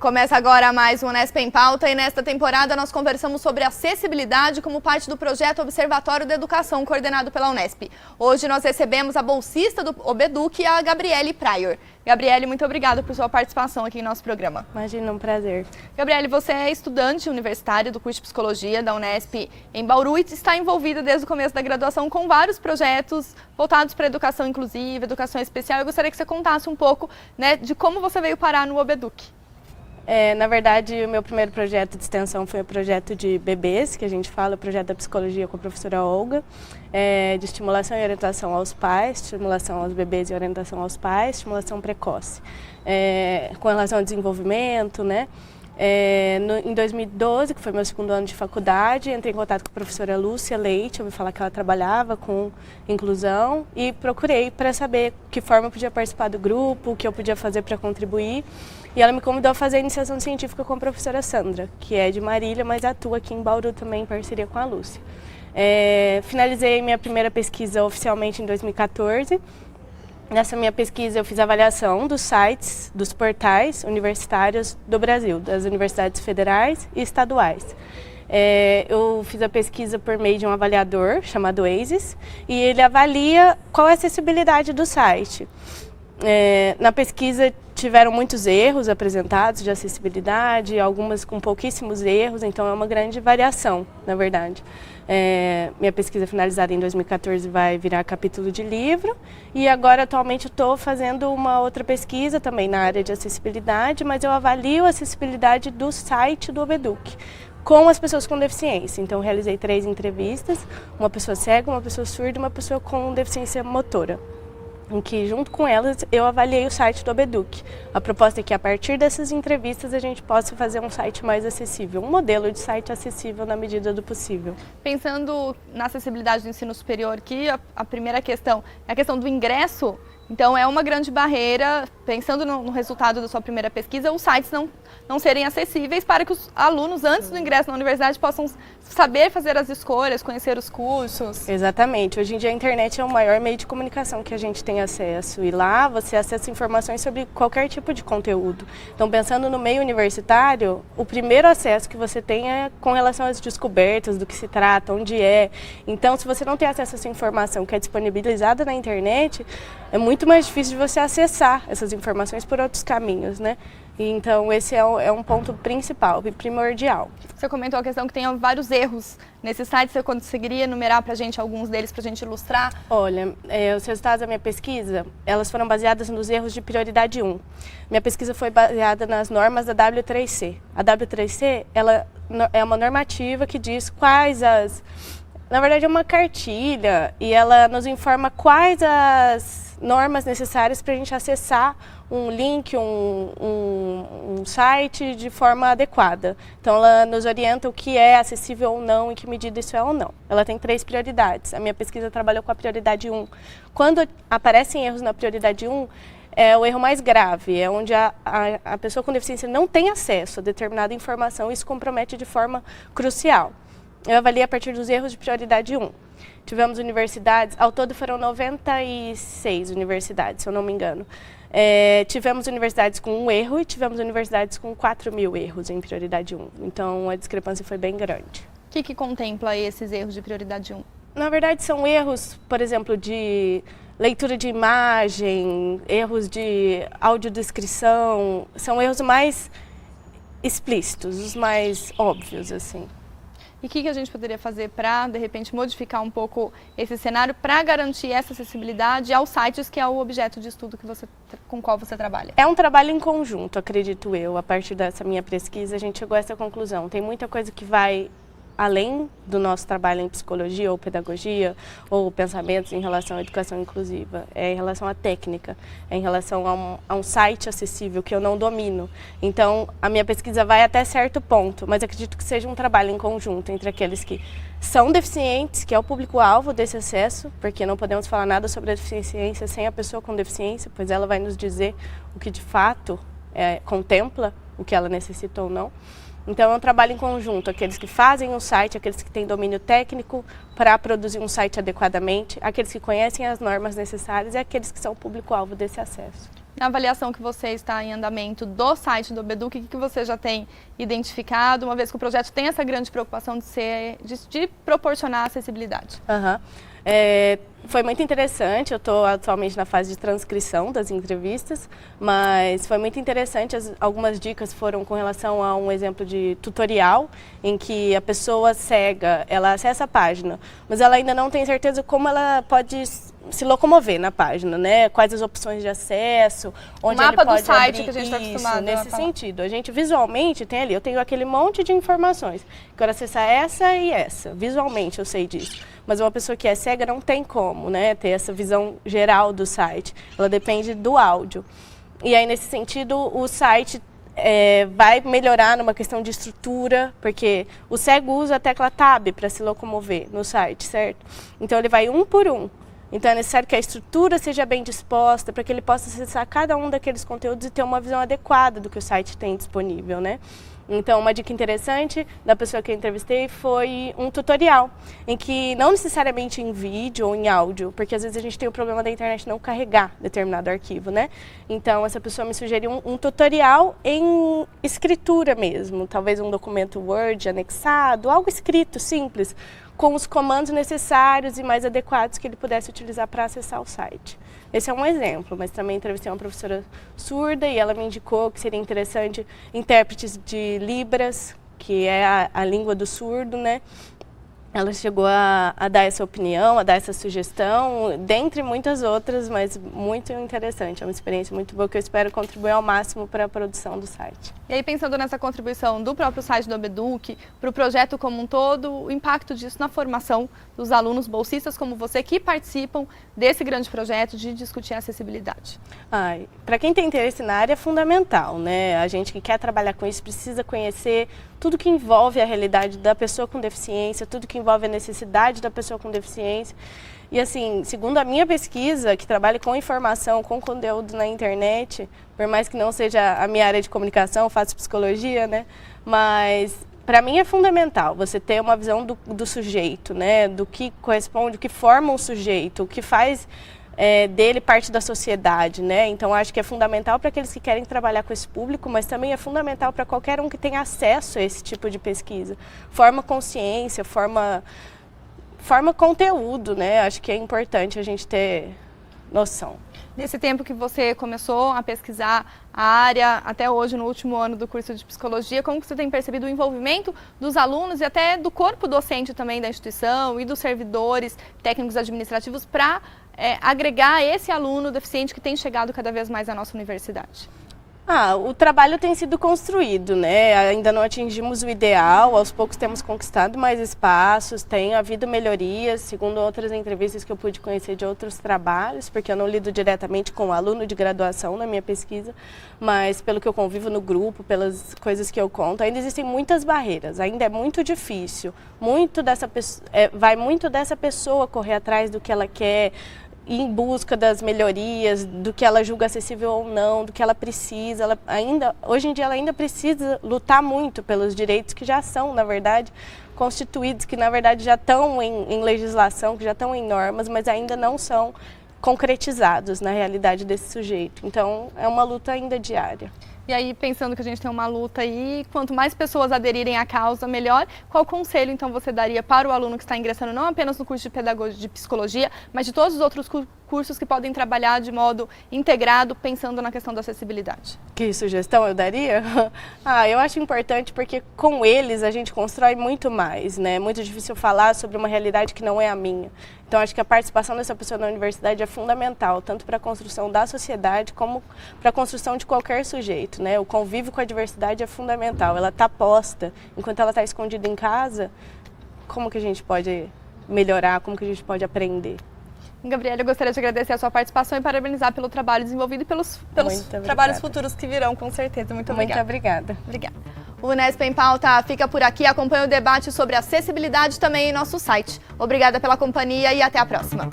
Começa agora mais um Unesp em Pauta e nesta temporada nós conversamos sobre acessibilidade como parte do projeto Observatório da Educação, coordenado pela Unesp. Hoje nós recebemos a bolsista do Obeduc, a Gabriele Pryor. Gabriele, muito obrigada por sua participação aqui em nosso programa. Imagina, um prazer. Gabriele, você é estudante universitária do curso de Psicologia da Unesp em Bauru e está envolvida desde o começo da graduação com vários projetos voltados para a educação inclusiva, educação especial. Eu gostaria que você contasse um pouco, né, de como você veio parar no Obeduc. Na verdade, o meu primeiro projeto de extensão foi o projeto de bebês, que a gente fala, o projeto da psicologia com a professora Olga, de estimulação e orientação aos pais, estimulação aos bebês e orientação aos pais, estimulação precoce, com relação ao desenvolvimento, né? Em 2012, que foi meu segundo ano de faculdade, entrei em contato com a professora Lúcia Leite, ouvi falar que ela trabalhava com inclusão e procurei para saber que forma eu podia participar do grupo, o que eu podia fazer para contribuir. E ela me convidou a fazer a iniciação científica com a professora Sandra, que é de Marília, mas atua aqui em Bauru também em parceria com a Lúcia. Finalizei minha primeira pesquisa oficialmente em 2014. Nessa minha pesquisa eu fiz avaliação dos sites, dos portais universitários do Brasil, das universidades federais e estaduais. Eu fiz a pesquisa por meio de um avaliador chamado ACES e ele avalia qual é a acessibilidade do site. Na pesquisa tiveram muitos erros apresentados de acessibilidade, algumas com pouquíssimos erros, então é uma grande variação, na verdade. Minha pesquisa finalizada em 2014 vai virar capítulo de livro e agora atualmente estou fazendo uma outra pesquisa também na área de acessibilidade, mas eu avalio a acessibilidade do site do Obeduc com as pessoas com deficiência. Então realizei 3 entrevistas, uma pessoa cega, uma pessoa surda e uma pessoa com deficiência motora, em que, junto com elas, eu avaliei o site do Obeduc. A proposta é que, a partir dessas entrevistas, a gente possa fazer um site mais acessível, um modelo de site acessível na medida do possível. Pensando na acessibilidade do ensino superior, que a primeira questão é a questão do ingresso. Então, é uma grande barreira, pensando no resultado da sua primeira pesquisa, os sites não serem acessíveis para que os alunos, antes do ingresso na universidade, possam saber fazer as escolhas, conhecer os cursos. Exatamente. Hoje em dia a internet é o maior meio de comunicação que a gente tem acesso. E lá você acessa informações sobre qualquer tipo de conteúdo. Então, pensando no meio universitário, o primeiro acesso que você tem é com relação às descobertas, do que se trata, onde é. Então, se você não tem acesso a essa informação que é disponibilizada na internet, é muito mais difícil de você acessar essas informações por outros caminhos, né? Então, esse é um ponto principal e primordial. Você comentou a questão que tem vários erros nesse site. Você conseguiria enumerar para a gente alguns deles para a gente ilustrar? Olha, os resultados da minha pesquisa, elas foram baseadas nos erros de prioridade 1. Minha pesquisa foi baseada nas normas da W3C. A W3C, ela é uma normativa que diz quais as... Na verdade, é uma cartilha e ela nos informa quais as normas necessárias para a gente acessar um link, um site de forma adequada. Então, ela nos orienta o que é acessível ou não, em que medida isso é ou não. Ela tem 3 prioridades. A minha pesquisa trabalhou com a prioridade 1. Quando aparecem erros na prioridade 1, é o erro mais grave, é onde a pessoa com deficiência não tem acesso a determinada informação e isso compromete de forma crucial. Eu avaliei a partir dos erros de prioridade 1. Tivemos universidades, ao todo foram 96 universidades, se eu não me engano. Tivemos universidades com 1 erro e tivemos universidades com 4.000 erros em prioridade 1. Então, a discrepância foi bem grande. O que contempla esses erros de prioridade 1? Na verdade, são erros, por exemplo, de leitura de imagem, erros de audiodescrição, são erros mais explícitos, os mais óbvios, assim. E o que a gente poderia fazer para, de repente, modificar um pouco esse cenário para garantir essa acessibilidade aos sites que é o objeto de estudo com o qual você trabalha? É um trabalho em conjunto, acredito eu. A partir dessa minha pesquisa, a gente chegou a essa conclusão. Tem muita coisa que vai além do nosso trabalho em psicologia ou pedagogia ou pensamentos em relação à educação inclusiva, é em relação à técnica, é em relação a um site acessível que eu não domino. Então, a minha pesquisa vai até certo ponto, mas acredito que seja um trabalho em conjunto entre aqueles que são deficientes, que é o público-alvo desse acesso, porque não podemos falar nada sobre a deficiência sem a pessoa com deficiência, pois ela vai nos dizer o que de fato contempla, o que ela necessita ou não. Então é um trabalho em conjunto, aqueles que fazem um site, aqueles que têm domínio técnico para produzir um site adequadamente, aqueles que conhecem as normas necessárias e aqueles que são o público-alvo desse acesso. Na avaliação que você está em andamento do site do Obeduc, o que você já tem identificado, uma vez que o projeto tem essa grande preocupação de proporcionar acessibilidade? Foi muito interessante, eu estou atualmente na fase de transcrição das entrevistas, mas foi muito interessante, algumas dicas foram com relação a um exemplo de tutorial, em que a pessoa cega, ela acessa a página, mas ela ainda não tem certeza como ela pode se locomover na página, né? Quais as opções de acesso, onde ele pode abrir. O mapa do site que a gente está acostumado nesse sentido. A gente visualmente tem ali, eu tenho aquele monte de informações. Quero acessar essa e essa. Visualmente eu sei disso. Mas uma pessoa que é cega não tem como, né, ter essa visão geral do site. Ela depende do áudio. E aí, nesse sentido, o site vai melhorar numa questão de estrutura, porque o cego usa a tecla Tab para se locomover no site, certo? Então, ele vai um por um. Então, é necessário que a estrutura seja bem disposta para que ele possa acessar cada um daqueles conteúdos e ter uma visão adequada do que o site tem disponível, né? Então, uma dica interessante da pessoa que eu entrevistei foi um tutorial, em que não necessariamente em vídeo ou em áudio, porque às vezes a gente tem o problema da internet não carregar determinado arquivo, né? Então, essa pessoa me sugeriu um tutorial em escritura mesmo, talvez um documento Word anexado, algo escrito, simples, com os comandos necessários e mais adequados que ele pudesse utilizar para acessar o site. Esse é um exemplo, mas também entrevistei uma professora surda e ela me indicou que seria interessante intérpretes de Libras, que é a língua do surdo, né? Ela chegou a dar essa opinião, a dar essa sugestão, dentre muitas outras, mas muito interessante. É uma experiência muito boa que eu espero contribuir ao máximo para a produção do site. E aí, pensando nessa contribuição do próprio site do Obeduc, para o projeto como um todo, o impacto disso na formação dos alunos bolsistas como você, que participam desse grande projeto de discutir a acessibilidade. Para quem tem interesse na área é fundamental, né? A gente que quer trabalhar com isso precisa conhecer tudo que envolve a realidade da pessoa com deficiência, tudo que envolve a necessidade da pessoa com deficiência. E assim, segundo a minha pesquisa, que trabalha com informação, com conteúdo na internet, por mais que não seja a minha área de comunicação, eu faço psicologia, né? Mas para mim é fundamental você ter uma visão do sujeito, né? Do que corresponde, o que forma um sujeito, o que faz dele parte da sociedade, né? Então acho que é fundamental para aqueles que querem trabalhar com esse público, mas também é fundamental para qualquer um que tenha acesso a esse tipo de pesquisa. Forma consciência, forma conteúdo, né? Acho que é importante a gente ter noção. Nesse tempo que você começou a pesquisar a área, até hoje, no último ano do curso de psicologia, como que você tem percebido o envolvimento dos alunos e até do corpo docente também da instituição e dos servidores técnicos administrativos para agregar esse aluno deficiente que tem chegado cada vez mais à nossa universidade? O trabalho tem sido construído, né? Ainda não atingimos o ideal, aos poucos temos conquistado mais espaços, tem havido melhorias, segundo outras entrevistas que eu pude conhecer de outros trabalhos, porque eu não lido diretamente com o aluno de graduação na minha pesquisa, mas pelo que eu convivo no grupo, pelas coisas que eu conto, ainda existem muitas barreiras, ainda é muito difícil, vai muito dessa pessoa correr atrás do que ela quer, em busca das melhorias, do que ela julga acessível ou não, do que ela precisa. Hoje em dia ela ainda precisa lutar muito pelos direitos que já são, na verdade, constituídos, que na verdade já estão em legislação, que já estão em normas, mas ainda não são concretizados na realidade desse sujeito. Então é uma luta ainda diária. E aí, pensando que a gente tem uma luta aí, quanto mais pessoas aderirem à causa, melhor. Qual conselho, então, você daria para o aluno que está ingressando não apenas no curso de pedagogia, de psicologia, mas de todos os outros cursos que podem trabalhar de modo integrado, pensando na questão da acessibilidade? Que sugestão eu daria? Eu acho importante porque com eles a gente constrói muito mais, né? É muito difícil falar sobre uma realidade que não é a minha. Então, acho que a participação dessa pessoa na universidade é fundamental, tanto para a construção da sociedade como para a construção de qualquer sujeito, né? O convívio com a diversidade é fundamental, ela está posta. Enquanto ela está escondida em casa, como que a gente pode melhorar, como que a gente pode aprender? Gabriela, eu gostaria de agradecer a sua participação e parabenizar pelo trabalho desenvolvido e pelos trabalhos futuros que virão, com certeza. Muito obrigada. Muito obrigada. Obrigada. O Unesp em Pauta fica por aqui. Acompanhe o debate sobre acessibilidade também em nosso site. Obrigada pela companhia e até a próxima.